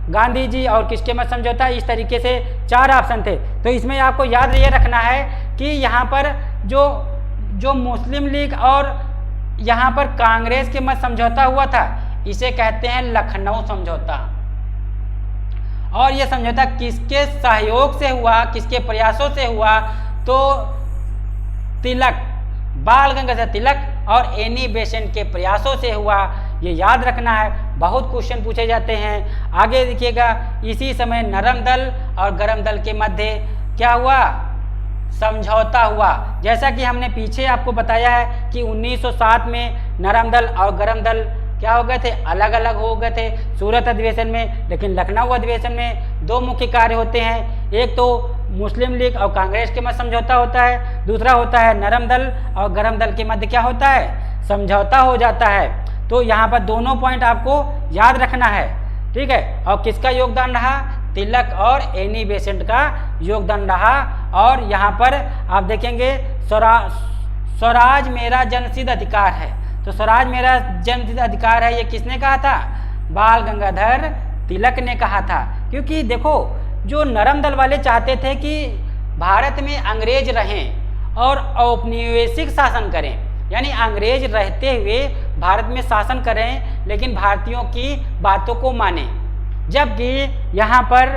गांधी जी और किसके मध्य समझौता। इस तरीके से 4 ऑप्शन थे। तो इसमें आपको याद ये रखना है कि यहाँ पर जो मुस्लिम लीग और यहाँ पर कांग्रेस के मध्य समझौता हुआ था, इसे कहते हैं लखनऊ समझौता। और यह समझौता किसके सहयोग से हुआ, किसके प्रयासों से हुआ? तो तिलक, बाल गंगाधर तिलक और एनी बेसेंट के प्रयासों से हुआ। ये याद रखना है, बहुत क्वेश्चन पूछे जाते हैं। आगे देखिएगा, इसी समय नरम दल और गरम दल के मध्य क्या हुआ? समझौता हुआ। जैसा कि हमने पीछे आपको बताया है कि 1907 में नरम दल और गरम दल क्या हो गए थे? अलग अलग हो गए थे सूरत अधिवेशन में। लेकिन लखनऊ अधिवेशन में 2 मुख्य कार्य होते हैं। एक तो मुस्लिम लीग और कांग्रेस के मध्य समझौता होता है, दूसरा होता है नरम दल और गरम दल के मध्य क्या होता है? समझौता हो जाता है। तो यहाँ पर दोनों पॉइंट आपको याद रखना है। ठीक है, और किसका योगदान रहा? तिलक और एनी बेसेंट का योगदान रहा। और यहाँ पर आप देखेंगे स्वराज मेरा जन्मसिद्ध अधिकार है। तो स्वराज मेरा जन्मसिद्ध अधिकार है, ये किसने कहा था? बाल गंगाधर तिलक ने कहा था। क्योंकि देखो, जो नरम दल वाले चाहते थे कि भारत में अंग्रेज रहें और औपनिवेशिक शासन करें, यानी अंग्रेज रहते हुए भारत में शासन करें लेकिन भारतीयों की बातों को माने। जबकि यहाँ पर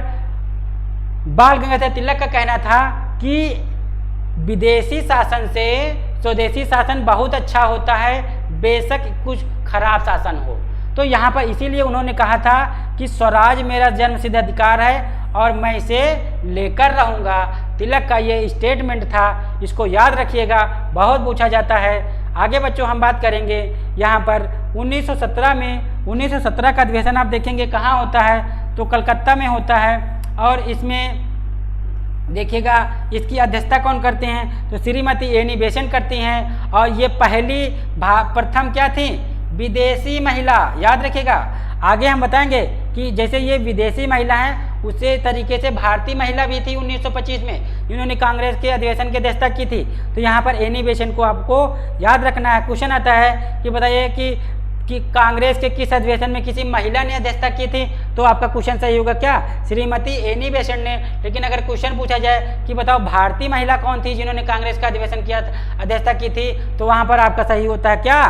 बाल गंगाधर तिलक का कहना था कि विदेशी शासन से स्वदेशी शासन बहुत अच्छा होता है, बेशक कुछ खराब शासन हो। तो यहाँ पर इसीलिए उन्होंने कहा था कि स्वराज मेरा जन्मसिद्ध अधिकार है और मैं इसे लेकर रहूँगा। तिलक का ये स्टेटमेंट था, इसको याद रखिएगा, बहुत पूछा जाता है। आगे बच्चों हम बात करेंगे यहाँ पर 1917 में 1917 का अधिवेशन आप देखेंगे कहाँ होता है? तो कलकत्ता में होता है। और इसमें देखिएगा इसकी अध्यक्षता कौन करते हैं? तो श्रीमती एनी बेसेंट करती हैं। और ये पहली प्रथम क्या थी? विदेशी महिला, याद रखिएगा। आगे हम बताएंगे कि जैसे ये विदेशी महिला हैं, उसी तरीके से भारतीय महिला भी थी 1925 में, जिन्होंने कांग्रेस के अधिवेशन की अध्यक्षता की थी। तो यहाँ पर एनी बेसेंट को आपको याद रखना है। क्वेश्चन आता है कि बताइए कि कांग्रेस के किस अधिवेशन में किसी महिला ने अध्यक्षता की थी? तो आपका क्वेश्चन सही होगा क्या? श्रीमती एनी बेसेंट ने। लेकिन अगर क्वेश्चन पूछा जाए कि बताओ भारतीय महिला कौन थी जिन्होंने कांग्रेस का अधिवेशन किया, अध्यक्षता की थी, तो वहाँ पर आपका सही होता है क्या?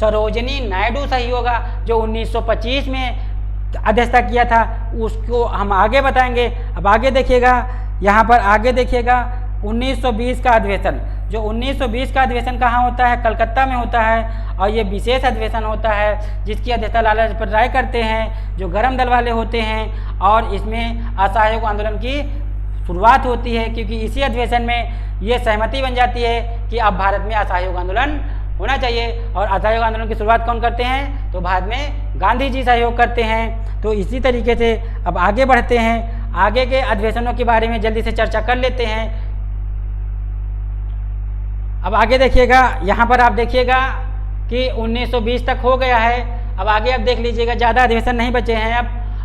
सरोजिनी नायडू सही होगा, जो 1925 में अध्यक्षता किया था। उसको हम आगे बताएंगे। अब आगे देखिएगा, यहाँ पर आगे देखिएगा 1920 का अधिवेशन। जो 1920 का अधिवेशन कहाँ होता है? कलकत्ता में होता है। और ये विशेष अधिवेशन होता है जिसकी अध्यक्षता लाला लाजपत राय करते हैं, जो गरम दल वाले होते हैं। और इसमें असहयोग आंदोलन की शुरुआत होती है, क्योंकि इसी अधिवेशन में ये सहमति बन जाती है कि अब भारत में असहयोग आंदोलन होना चाहिए। और असहयोग आंदोलन की शुरुआत कौन करते हैं? तो बाद में गांधी जी सहयोग करते हैं। तो इसी तरीके से अब आगे बढ़ते हैं, आगे के अधिवेशनों के बारे में जल्दी से चर्चा कर लेते हैं। अब आगे देखिएगा, यहाँ पर आप देखिएगा कि 1920 तक हो गया है। अब आगे आप देख लीजिएगा, ज़्यादा अधिवेशन नहीं बचे हैं।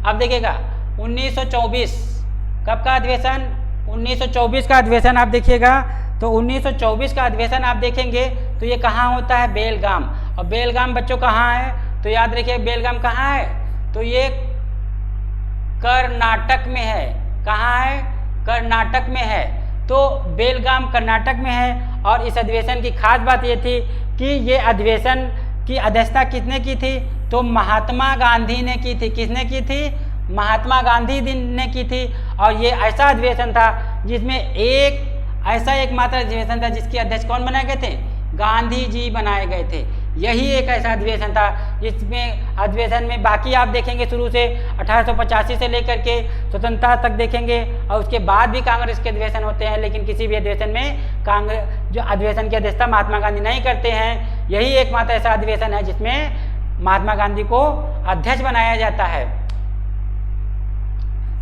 अब देखिएगा 1924 कब का अधिवेशन? 1924 का अधिवेशन आप देखिएगा। तो 1924 का अधिवेशन आप देखेंगे तो ये कहाँ होता है? बेलगाम। और बेलगाम बच्चों कहाँ है? तो याद रखिए बेलगाम कहाँ है? तो ये कर्नाटक में है। कहाँ है? कर्नाटक में है। तो बेलगाम कर्नाटक में है। और इस अधिवेशन की खास बात ये थी कि ये अधिवेशन की अध्यक्षता किसने की थी? तो महात्मा गांधी ने की थी। किसने की थी? महात्मा गांधी ने की थी। और ये ऐसा अधिवेशन था जिसमें एक ऐसा एकमात्र अधिवेशन था जिसके अध्यक्ष कौन बनाए गए थे? गांधी जी बनाए गए थे। यही एक ऐसा अधिवेशन था जिसमें अधिवेशन में बाकी आप देखेंगे शुरू से 1885 से लेकर के स्वतंत्रता तक देखेंगे, और उसके बाद भी कांग्रेस के अधिवेशन होते हैं, लेकिन किसी भी अधिवेशन में कांग्रेस जो अधिवेशन की अध्यक्षता महात्मा गांधी नहीं करते हैं। यही एकमात्र ऐसा अधिवेशन है जिसमें महात्मा गांधी को अध्यक्ष बनाया जाता है।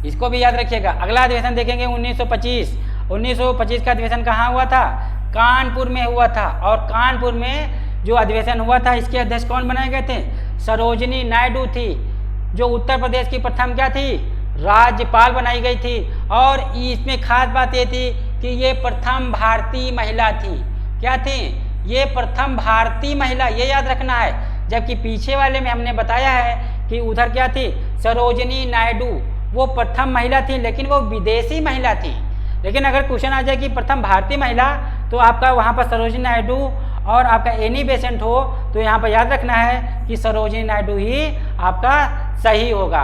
इसको भी याद रखिएगा। अगला अधिवेशन देखेंगे 1925। 1925 का अधिवेशन कहाँ हुआ था? कानपुर में हुआ था। और कानपुर में जो अधिवेशन हुआ था इसके अध्यक्ष कौन बनाए गए थे? सरोजिनी नायडू थी, जो उत्तर प्रदेश की प्रथम क्या थी? राज्यपाल बनाई गई थी। और इसमें खास बात ये थी कि ये प्रथम भारतीय महिला थी। क्या थी? ये प्रथम भारतीय महिला, ये याद रखना है। जबकि पीछे वाले में हमने बताया है कि उधर क्या थी? सरोजिनी नायडू वो प्रथम महिला थी, लेकिन वो विदेशी महिला थी। लेकिन अगर क्वेश्चन आ जाए कि प्रथम भारतीय महिला, तो आपका वहाँ पर सरोजिनी नायडू और आपका एनी बेसेंट हो, तो यहाँ पर याद रखना है कि सरोजिनी नायडू ही आपका सही होगा।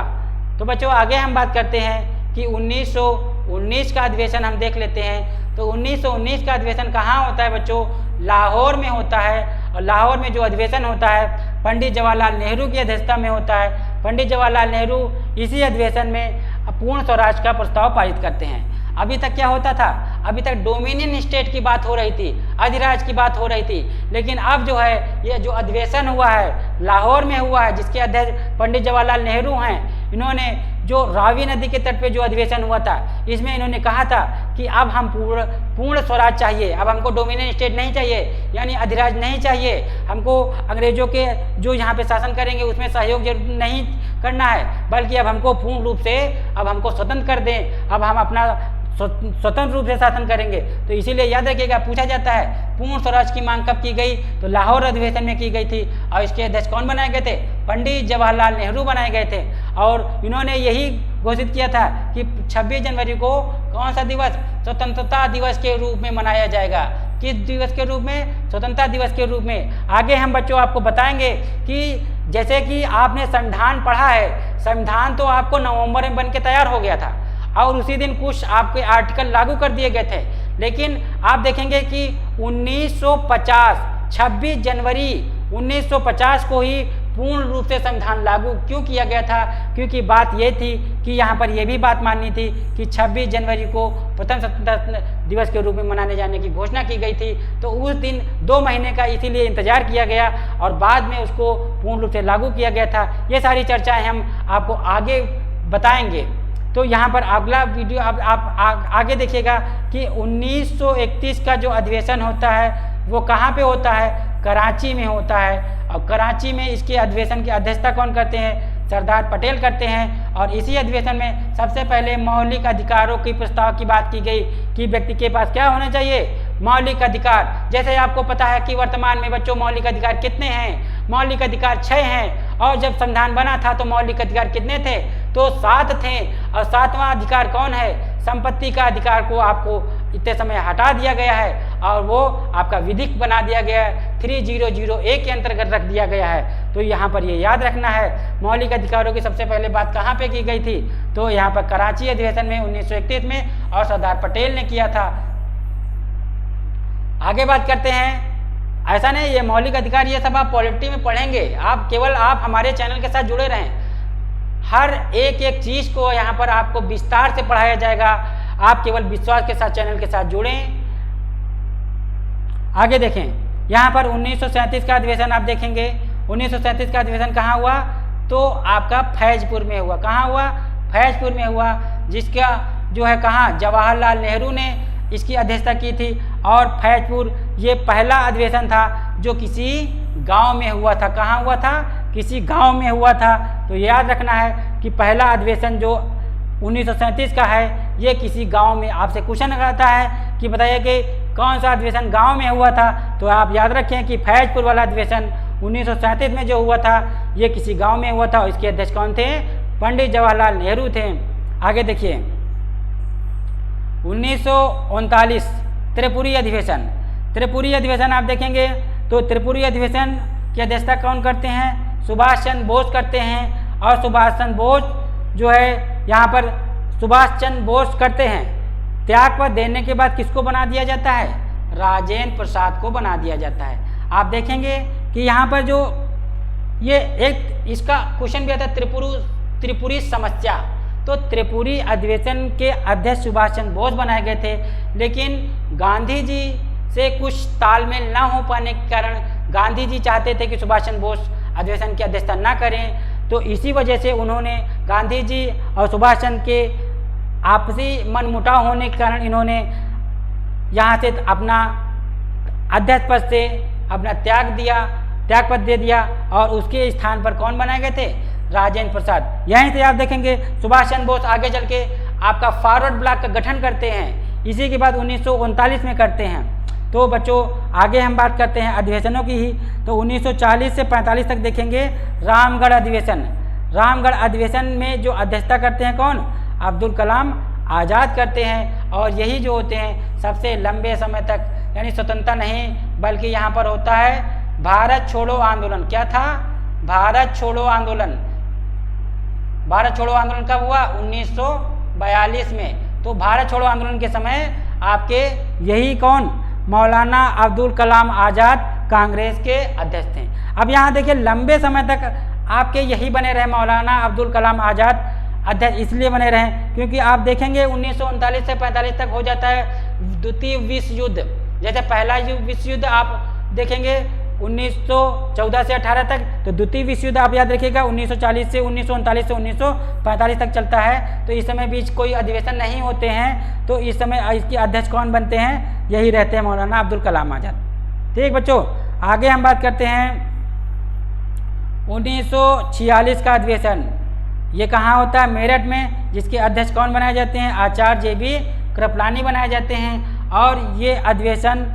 तो बच्चों आगे हम बात करते हैं कि 1919 का अधिवेशन हम देख लेते हैं। तो 1919 का अधिवेशन कहाँ होता है बच्चों? लाहौर में होता है। और लाहौर में जो अधिवेशन होता है पंडित जवाहरलाल नेहरू की अध्यक्षता में होता है। पंडित जवाहरलाल नेहरू इसी अधिवेशन में पूर्ण स्वराज का प्रस्ताव पारित करते हैं। अभी तक क्या होता था? अभी तक डोमिनियन स्टेट की बात हो रही थी, अधिराज की बात हो रही थी। लेकिन अब जो है ये जो अधिवेशन हुआ है लाहौर में हुआ है, जिसके अध्यक्ष पंडित जवाहरलाल नेहरू हैं। इन्होंने जो रावी नदी के तट पे जो अधिवेशन हुआ था, इसमें इन्होंने कहा था कि अब हम पूर्ण स्वराज चाहिए, अब हमको डोमिनियन स्टेट नहीं चाहिए, यानी अधिराज नहीं चाहिए। हमको अंग्रेजों के जो यहाँ पे शासन करेंगे उसमें सहयोग जरूर नहीं करना है, बल्कि अब हमको पूर्ण रूप से अब हमको स्वतंत्र कर दें, अब हम अपना स्वतंत्र रूप से शासन करेंगे। तो इसीलिए याद रखिएगा, पूछा जाता है पूर्ण स्वराज की मांग कब की गई? तो लाहौर अधिवेशन में की गई थी। और इसके अध्यक्ष कौन बनाए गए थे? पंडित जवाहरलाल नेहरू बनाए गए थे। और इन्होंने यही घोषित किया था कि 26 जनवरी को कौन सा दिवस? स्वतंत्रता दिवस के रूप में मनाया जाएगा। किस दिवस के रूप में? स्वतंत्रता दिवस के रूप में। आगे हम बच्चों आपको बताएंगे कि जैसे कि आपने संविधान पढ़ा है, संविधान तो आपको नवंबर में बन के तैयार हो गया था और उसी दिन कुछ आपके आर्टिकल लागू कर दिए गए थे। लेकिन आप देखेंगे कि 1950 26 जनवरी 1950 को ही पूर्ण रूप से संविधान लागू क्यों किया गया था? क्योंकि बात ये थी कि यहाँ पर यह भी बात माननी थी कि 26 जनवरी को प्रथम स्वतंत्रता दिवस के रूप में मनाने जाने की घोषणा की गई थी। तो उस दिन 2 महीने का इसीलिए इंतजार किया गया और बाद में उसको पूर्ण रूप से लागू किया गया था। ये सारी चर्चाएँ हम आपको आगे बताएंगे। तो यहाँ पर अगला वीडियो आप आगे देखिएगा कि 1931 का जो अधिवेशन होता है वो कहाँ पे होता है? कराची में होता है। और कराची में इसके अधिवेशन की अध्यक्षता कौन करते हैं? सरदार पटेल करते हैं। और इसी अधिवेशन में सबसे पहले मौलिक अधिकारों की प्रस्ताव की बात की गई कि व्यक्ति के पास क्या होना चाहिए? मौलिक अधिकार। जैसे आपको पता है कि वर्तमान में बच्चों मौलिक अधिकार कितने हैं? मौलिक अधिकार 6 हैं। और जब संविधान बना था तो मौलिक अधिकार कितने थे? तो 7 थे। और 7वां अधिकार कौन है? संपत्ति का अधिकार को आपको इतने समय हटा दिया गया है और वो आपका विधिक बना दिया गया है, 3001 के अंतर्गत रख दिया गया है। तो यहाँ पर ये याद रखना है मौलिक अधिकारों की सबसे पहले बात कहाँ पे की गई थी? तो यहाँ पर कराची अधिवेशन में 1931 में और सरदार पटेल ने किया था। आगे बात करते हैं। ऐसा नहीं ये मौलिक अधिकार ये सब आप पॉलिटी में पढ़ेंगे, आप केवल आप हमारे चैनल के साथ जुड़े रहें। हर एक चीज़ को यहाँ पर आपको विस्तार से पढ़ाया जाएगा। आप केवल विश्वास के साथ चैनल के साथ जुड़ें। आगे देखें, यहाँ पर 1937 का अधिवेशन आप देखेंगे। 1937 का अधिवेशन कहाँ हुआ? तो आपका फैजपुर में हुआ। कहाँ हुआ? फैजपुर में हुआ, जिसका जो है कहाँ? जवाहरलाल नेहरू ने इसकी अध्यक्षता की थी। और फैजपुर ये पहला अधिवेशन था जो किसी गांव में हुआ था। कहाँ हुआ था? किसी गांव में हुआ था। तो याद रखना है कि पहला अधिवेशन जो 1937 का है ये किसी गांव में। आपसे क्वेश्चन आता है कि बताइए कि कौन सा अधिवेशन गांव में हुआ था? तो आप याद रखें कि फैजपुर वाला अधिवेशन 1937 में जो हुआ था ये किसी गांव में हुआ था। और इसके अध्यक्ष कौन थे? पंडित जवाहरलाल नेहरू थे। आगे देखिए 1939 त्रिपुरी अधिवेशन। त्रिपुरी अधिवेशन आप देखेंगे तो त्रिपुरी अधिवेशन की अध्यक्षता कौन करते हैं? सुभाष चंद्र बोस करते हैं। और सुभाष चंद्र बोस जो है यहाँ पर सुभाष चंद्र बोस करते हैं त्यागपत्र देने के बाद किसको बना दिया जाता है? राजेंद्र प्रसाद को बना दिया जाता है। आप देखेंगे कि यहाँ पर जो ये एक इसका क्वेश्चन भी आता है, त्रिपुरी समस्या। तो त्रिपुरी अधिवेशन के अध्यक्ष सुभाष चंद्र बोस बनाए गए थे, लेकिन गांधी जी से कुछ तालमेल ना हो पाने के कारण गांधी जी चाहते थे कि सुभाष चंद्र बोस अधिवेशन की अध्यक्षता ना करें। तो इसी वजह से उन्होंने, गांधी जी और सुभाष चंद्र के आपसी मनमुटाव होने के कारण इन्होंने यहाँ से अपना अध्यक्ष पद से अपना त्यागपत्र दे दिया और उसके स्थान पर कौन बनाए गए थे? राजेंद्र प्रसाद। यहीं से आप देखेंगे सुभाष चंद्र बोस आगे चल के आपका फॉरवर्ड ब्लॉक का गठन करते हैं, इसी के बाद 1939 में करते हैं। तो बच्चों आगे हम बात करते हैं अधिवेशनों की ही। तो 1940 से 45 तक देखेंगे रामगढ़ अधिवेशन। रामगढ़ अधिवेशन में जो अध्यक्षता करते हैं कौन? अब्दुल कलाम आज़ाद करते हैं। और यही जो होते हैं सबसे लंबे समय तक, यानी स्वतंत्रता नहीं बल्कि यहाँ पर होता है भारत छोड़ो आंदोलन। क्या था? भारत छोड़ो आंदोलन। भारत छोड़ो आंदोलन कब हुआ? 1942 में। तो भारत छोड़ो आंदोलन के समय आपके यही कौन? मौलाना अब्दुल कलाम आज़ाद कांग्रेस के अध्यक्ष थे। अब यहाँ देखिए लंबे समय तक आपके यही बने रहे मौलाना अब्दुल कलाम आज़ाद अध्यक्ष, इसलिए बने रहे क्योंकि आप देखेंगे 1939 से 45 तक हो जाता है द्वितीय विश्व युद्ध। जैसे पहला विश्व युद्ध आप देखेंगे 1914 से 18 तक, तो द्वितीय विश्व युद्ध आप याद रखिएगा 1940 से 1939 से 1945 तक चलता है। तो इस समय बीच कोई अधिवेशन नहीं होते हैं, तो इस समय इसके अध्यक्ष कौन बनते हैं? यही रहते हैं मौलाना अब्दुल कलाम आज़ाद। ठीक बच्चों, आगे हम बात करते हैं 1946 का अधिवेशन। ये कहाँ होता है? मेरठ में, जिसके अध्यक्ष कौन बनाए जाते हैं? आचार्य जे.बी. कृपलानी बनाए जाते हैं। और ये अधिवेशन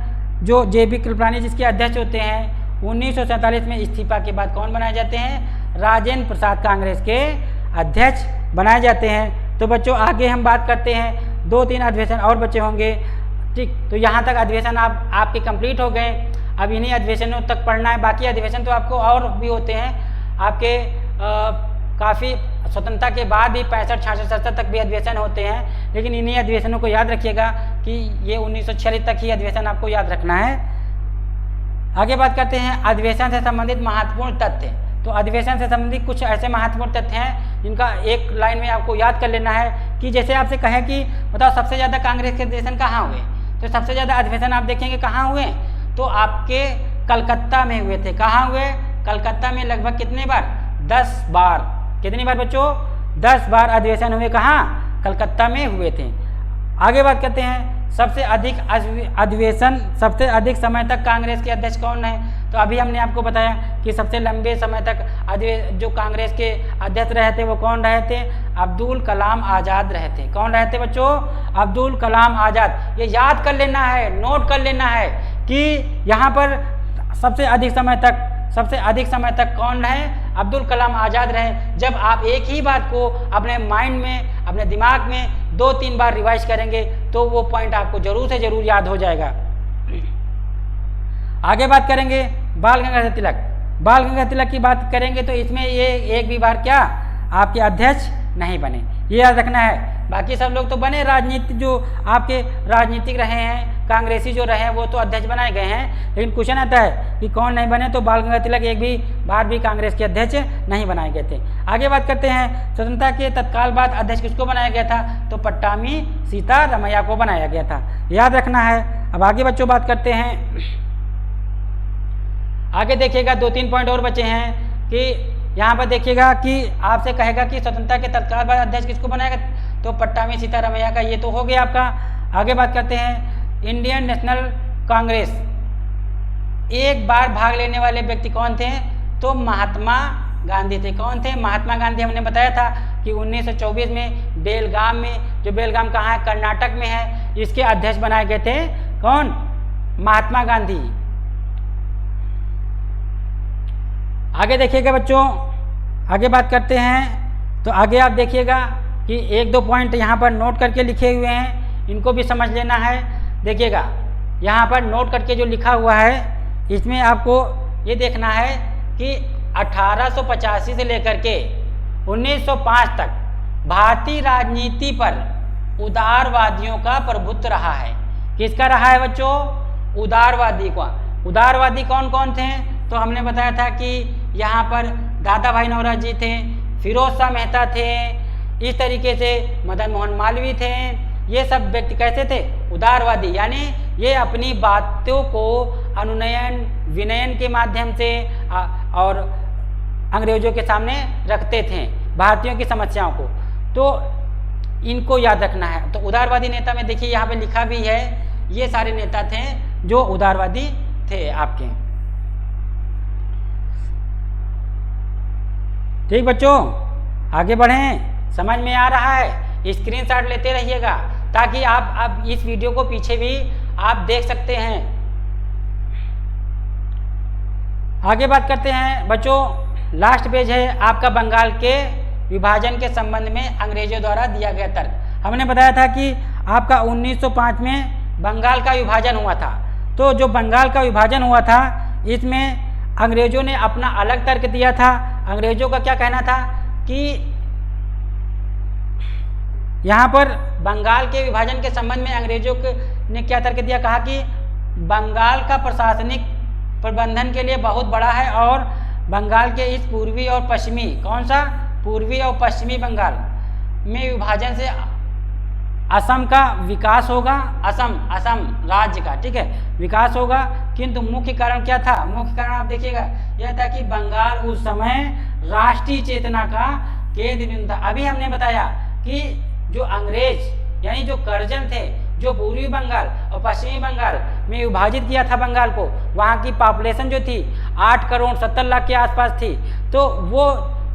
जो जे.बी. कृपलानी जिसके अध्यक्ष होते हैं 1947 में इस्तीफा के बाद कौन बनाए जाते हैं? राजेंद्र प्रसाद कांग्रेस के अध्यक्ष बनाए जाते हैं। तो बच्चों आगे हम बात करते हैं, 2-3 अधिवेशन और बच्चे होंगे। ठीक, तो यहाँ तक अधिवेशन आपके कंप्लीट हो गए। अब इन्हीं अधिवेशनों तक पढ़ना है, बाकी अधिवेशन तो आपको और भी होते हैं आपके काफ़ी स्वतंत्रता के बाद भी 65, 66, 67 तक भी अधिवेशन होते हैं, लेकिन इन्हीं अधिवेशनों को याद रखिएगा कि ये 1946 तक ही अधिवेशन आपको याद रखना है। आगे बात करते हैं अधिवेशन से संबंधित महत्वपूर्ण तथ्य। तो अधिवेशन से संबंधित कुछ ऐसे महत्वपूर्ण तथ्य हैं जिनका एक लाइन में आपको याद कर लेना है कि जैसे आपसे कहें कि बताओ सबसे ज़्यादा कांग्रेस के अधिवेशन कहाँ हुए, तो सबसे ज़्यादा अधिवेशन आप देखेंगे कहाँ हुए, तो आपके कलकत्ता में हुए थे। कहाँ हुए? कलकत्ता में लगभग कितने बार? 10 बार। कितनी बार बच्चों? 10 बार अधिवेशन हुए। कहाँ? कलकत्ता में हुए थे। आगे बात करते हैं सबसे अधिक अधिवेशन, सबसे अधिक समय तक कांग्रेस के अध्यक्ष कौन है? तो अभी हमने आपको बताया कि सबसे लंबे समय तक जो कांग्रेस के अध्यक्ष रहे थे वो कौन रहे थे? अब्दुल कलाम आज़ाद रहे थे। कौन रहे थे बच्चों? अब्दुल कलाम आज़ाद। ये याद कर लेना है, नोट कर लेना है कि यहाँ पर सबसे अधिक समय तक कौन रहे? अब्दुल कलाम आज़ाद रहे। जब आप एक ही बात को अपने माइंड में, अपने दिमाग में 2-3 बार रिवाइज करेंगे तो वो पॉइंट आपको जरूर से जरूर याद हो जाएगा। आगे बात करेंगे बाल गंगाधर तिलक। बाल गंगाधर तिलक की बात करेंगे तो इसमें ये एक भी बार क्या आपके अध्यक्ष नहीं बने, ये याद रखना है। बाकी सब लोग तो बने, राजनीति जो आपके राजनीतिक रहे हैं, कांग्रेसी जो रहे हैं वो तो अध्यक्ष बनाए गए हैं, लेकिन क्वेश्चन आता है कि कौन नहीं बने, तो बाल गंगाधर तिलक एक भी बार भी कांग्रेस के अध्यक्ष नहीं बनाए गए थे। आगे बात करते हैं स्वतंत्रता के तत्काल बाद अध्यक्ष किसको बनाया गया था? तो पट्टामी सीतारमैया को बनाया गया था, याद रखना है। अब आगे बच्चों बात करते हैं, आगे देखिएगा 2-3 पॉइंट और बचे हैं कि यहाँ पर देखिएगा कि आपसे कहेगा कि स्वतंत्रता के तत्काल बाद अध्यक्ष किसको बनाएगा? तो पट्टामी सीतारमैया का, ये तो हो गया आपका। आगे बात करते हैं इंडियन नेशनल कांग्रेस, एक बार भाग लेने वाले व्यक्ति कौन थे? तो महात्मा गांधी थे। कौन थे? महात्मा गांधी। हमने बताया था कि 1924 में बेलगाम में, जो बेलगाम कहाँ है? कर्नाटक में है, इसके अध्यक्ष बनाए गए थे कौन? महात्मा गांधी। आगे देखिएगा बच्चों, आगे बात करते हैं तो आगे आप देखिएगा कि 1-2 पॉइंट यहाँ पर नोट करके लिखे हुए हैं, इनको भी समझ लेना है। देखिएगा यहाँ पर नोट करके जो लिखा हुआ है इसमें आपको ये देखना है कि 1885 से लेकर के 1905 तक भारतीय राजनीति पर उदारवादियों का प्रभुत्व रहा है। किसका रहा है बच्चों? उदारवादी का। उदारवादी कौन कौन थे? तो हमने बताया था कि यहाँ पर दादा भाई नौरोजी थे, फिरोज शाह मेहता थे, इस तरीके से मदन मोहन मालवीय थे। ये सब व्यक्ति कैसे थे? उदारवादी, यानी ये अपनी बातों को अनुनयन विनयन के माध्यम से और अंग्रेजों के सामने रखते थे, भारतीयों की समस्याओं को। तो इनको याद रखना है। तो उदारवादी नेता में देखिए यहाँ पे लिखा भी है, ये सारे नेता थे जो उदारवादी थे आपके। ठीक बच्चों, आगे बढ़ें। समझ में आ रहा है? स्क्रीनशॉट लेते रहिएगा ताकि आप इस वीडियो को पीछे भी आप देख सकते हैं। आगे बात करते हैं बच्चों। लास्ट पेज है आपका बंगाल के विभाजन के संबंध में अंग्रेजों द्वारा दिया गया तर्क। हमने बताया था कि आपका 1905 में बंगाल का विभाजन हुआ था। तो जो बंगाल का विभाजन हुआ था इसमें अंग्रेजों ने अपना अलग तर्क दिया था। अंग्रेजों का क्या कहना था कि यहाँ पर बंगाल के विभाजन के संबंध में अंग्रेजों ने क्या तर्क दिया? कहा कि बंगाल का प्रशासनिक प्रबंधन के लिए बहुत बड़ा है और बंगाल के इस पूर्वी और पश्चिमी, कौन सा? पूर्वी और पश्चिमी बंगाल में विभाजन से असम का विकास होगा, असम राज्य का, ठीक है, विकास होगा। किंतु मुख्य कारण क्या था? मुख्य कारण आप देखिएगा यह था कि बंगाल उस समय राष्ट्रीय चेतना का केंद्र बिंदु था। अभी हमने बताया कि जो अंग्रेज यानी जो कर्जन थे, जो पूर्वी बंगाल और पश्चिमी बंगाल में विभाजित किया था बंगाल को, वहाँ की पॉपुलेशन जो थी 8 करोड़ 70 लाख के आसपास थी। तो वो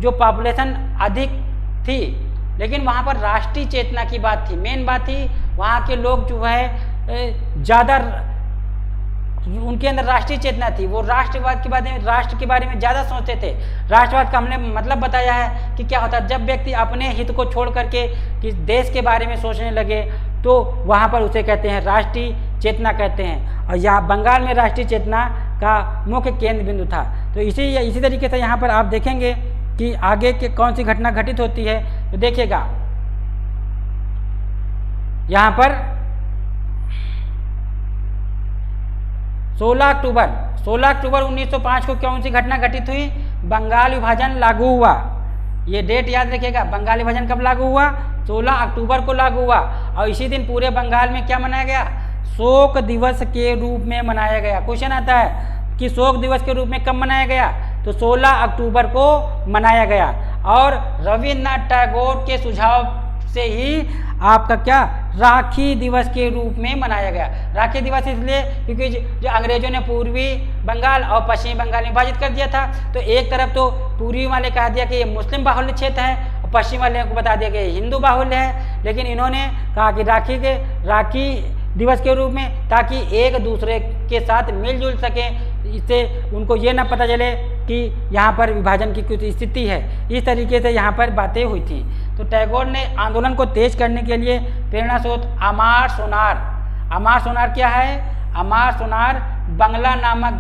जो पॉपुलेशन अधिक थी, लेकिन वहाँ पर राष्ट्रीय चेतना की बात थी, मेन बात थी। वहाँ के लोग जो है ज़्यादा, उनके अंदर राष्ट्रीय चेतना थी। वो राष्ट्रवाद के बारे में, राष्ट्र के बारे में ज़्यादा सोचते थे। राष्ट्रवाद का हमने मतलब बताया है कि क्या होता है जब व्यक्ति अपने हित को छोड़ करके किस देश के बारे में सोचने लगे, तो वहाँ पर उसे कहते हैं राष्ट्रीय चेतना कहते हैं। और यहाँ बंगाल में राष्ट्रीय चेतना का मुख्य केंद्र बिंदु था। तो इसी तरीके से यहाँ पर आप देखेंगे कि आगे के कौन सी घटना घटित होती है। तो देखिएगा यहाँ पर 16 अक्टूबर 1905 को कौन सी घटना घटित हुई? बंगाल विभाजन लागू हुआ। ये डेट याद रखिएगा। बंगाल विभाजन कब लागू हुआ? 16 अक्टूबर को लागू हुआ। और इसी दिन पूरे बंगाल में क्या मनाया गया? शोक दिवस के रूप में मनाया गया। क्वेश्चन आता है कि शोक दिवस के रूप में कब मनाया गया? तो 16 अक्टूबर को मनाया गया। और रविन्द्रनाथ टैगोर के सुझाव से ही आपका क्या राखी दिवस के रूप में मनाया गया। राखी दिवस इसलिए क्योंकि जो अंग्रेजों ने पूर्वी बंगाल और पश्चिमी बंगाल में विभाजित कर दिया था, तो एक तरफ तो पूर्वी वाले कह दिया कि ये मुस्लिम बाहुल्य क्षेत्र है और पश्चिम वाले को बता दिया कि ये हिंदू बाहुल्य है। लेकिन इन्होंने कहा कि राखी दिवस के रूप में, ताकि एक दूसरे के साथ मिलजुल सकें, इससे उनको ये ना पता चले कि यहाँ पर विभाजन की कुछ स्थिति है। इस तरीके से यहाँ पर बातें हुई थी। तो टैगोर ने आंदोलन को तेज करने के लिए प्रेरणा स्रोत अमार सोनार क्या है? अमार सोनार बंगला नामक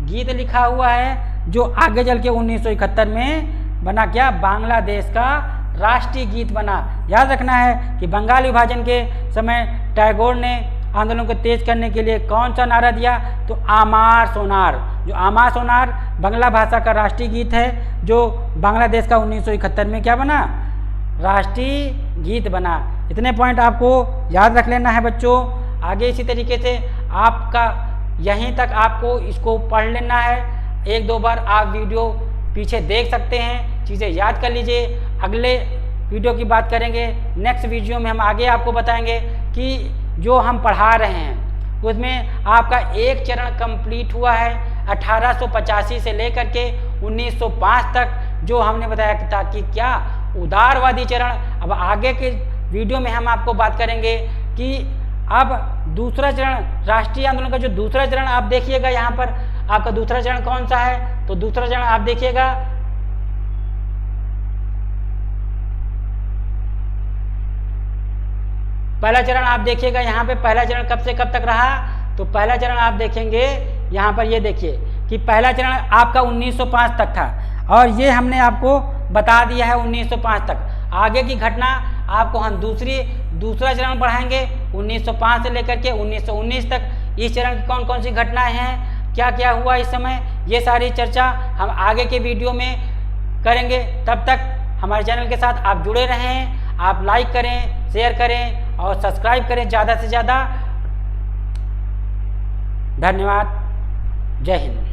गीत लिखा हुआ है, जो आगे चल के 1971 में बना क्या? बांग्लादेश का राष्ट्रीय गीत बना। याद रखना है कि बंगाल विभाजन के समय टैगोर ने आंदोलन को तेज करने के लिए कौन सा नारा दिया? तो आमार सोनार। जो आमार सोनार बांग्ला भाषा का राष्ट्रीय गीत है, जो बांग्लादेश का 1971 में क्या बना? राष्ट्रीय गीत बना। इतने पॉइंट आपको याद रख लेना है बच्चों। आगे इसी तरीके से आपका यहीं तक आपको इसको पढ़ लेना है। 1-2 बार आप वीडियो पीछे देख सकते हैं, चीज़ें याद कर लीजिए। अगले वीडियो की बात करेंगे। नेक्स्ट वीडियो में हम आगे आपको बताएंगे कि जो हम पढ़ा रहे हैं उसमें आपका एक चरण कंप्लीट हुआ है 1885 से लेकर के 1905 तक, जो हमने बताया था कि क्या उदारवादी चरण। अब आगे के वीडियो में हम आपको बात करेंगे कि अब दूसरा चरण, राष्ट्रीय आंदोलन का जो दूसरा चरण आप देखिएगा, यहाँ पर आपका दूसरा चरण कौन सा है? तो दूसरा चरण आप देखिएगा पहला चरण आप देखिएगा यहाँ पे पहला चरण कब से कब तक रहा? तो पहला चरण आप देखेंगे यहाँ पर, ये देखिए कि पहला चरण आपका 1905 तक था और ये हमने आपको बता दिया है 1905 तक। आगे की घटना आपको हम दूसरा चरण पढ़ाएंगे 1905 से लेकर के 1919 तक। इस चरण की कौन कौन सी घटनाएं हैं, क्या क्या हुआ इस समय, ये सारी चर्चा हम आगे के वीडियो में करेंगे। तब तक हमारे चैनल के साथ आप जुड़े रहें, आप लाइक करें, शेयर करें और सब्सक्राइब करें ज़्यादा से ज़्यादा। धन्यवाद। जय हिंद।